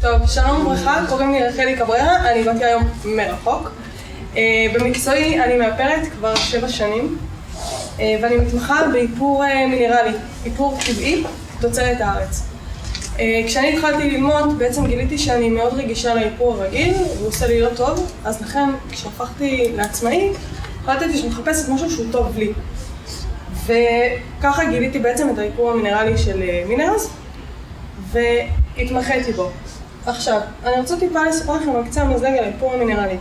טוב, שלום וברכה, קוראים לי רחלי קבררה, אני באתי היום מרחוק. במקצועי אני מאפרת כבר 7 שנים, ואני מתמחה באיפור מינרלי, איפור טבעי, תוצרת הארץ. כשאני התחלתי ללמוד, בעצם גיליתי שאני מאוד רגישה לאיפור הרגיל, והוא עושה לי לא טוב, אז לכן כשהפכתי לעצמאי, החלטתי שאני מחפשת משהו שהוא טוב לי. וככה גיליתי בעצם את האיפור המינרלי של מינרז, והתמחיתי בו. עכשיו, אני רוצה טיפה לספר לכם על קצה המזלג על האיפור המינרלי.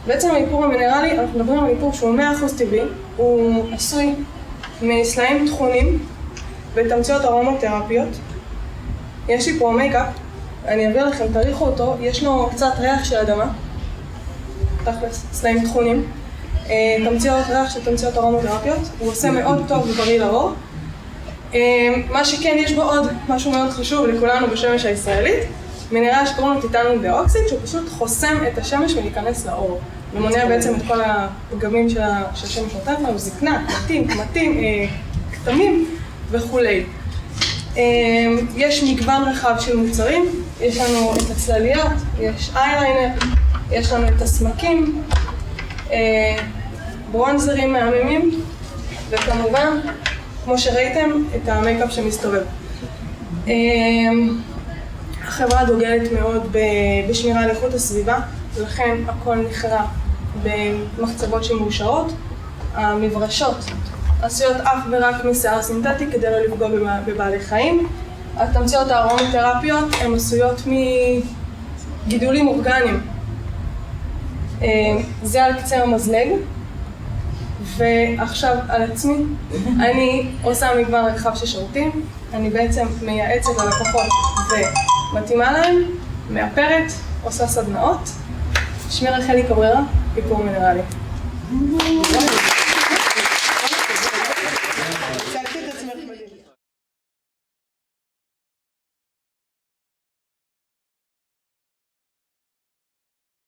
בעצם האיפור המינרלי, אנחנו מדברים על איפור שהוא 100% טבעי, הוא עשוי מסלעים טחונים ותמציות ארומותרפיות. יש לי פה מייקאפ, אני אעביר לכם, תריחו אותו, יש לו קצת ריח של אדמה, תכלס, סלעים טחונים, ריח של תמציות ארומותרפיות, הוא עושה מאוד טוב ובריא לעור. מה שכן, יש בו עוד משהו מאוד חשוב לכולנו בשמש הישראלית, מינרל שקוראים לו טיטניום דיאוקסיד, שהוא פשוט חוסם את השמש ולהיכנס לעור, ומונע בעצם את כל הפגמים שהשמש נותנת לנו, זקנה, קמטים, כתמים וכולי. יש מגוון רחב של מוצרים, יש לנו את הצלליות, יש אייליינר, יש לנו את הסמקים, ברונזרים מהממים, וכמובן, כמו שראיתם, את המייקאפ שמסתובב. החברה דוגלת מאוד בשמירה על איכות הסביבה, ולכן הכל נחרע במחצבות שמאושרות. המברשות עשויות אך ורק משיער סינתטי כדי לא לפגוע בבעלי חיים. התמציות הארומותרפיות הן עשויות מגידולים אורגניים. זה על קצה המזלג. ועכשיו על עצמי, אני עושה מגוון רחב של שירותים, אני בעצם מייעצת ללקוחות ומתאימה להם, מאפרת, עושה סדנאות. שמי רחלי קבררה, איפור מינרלי.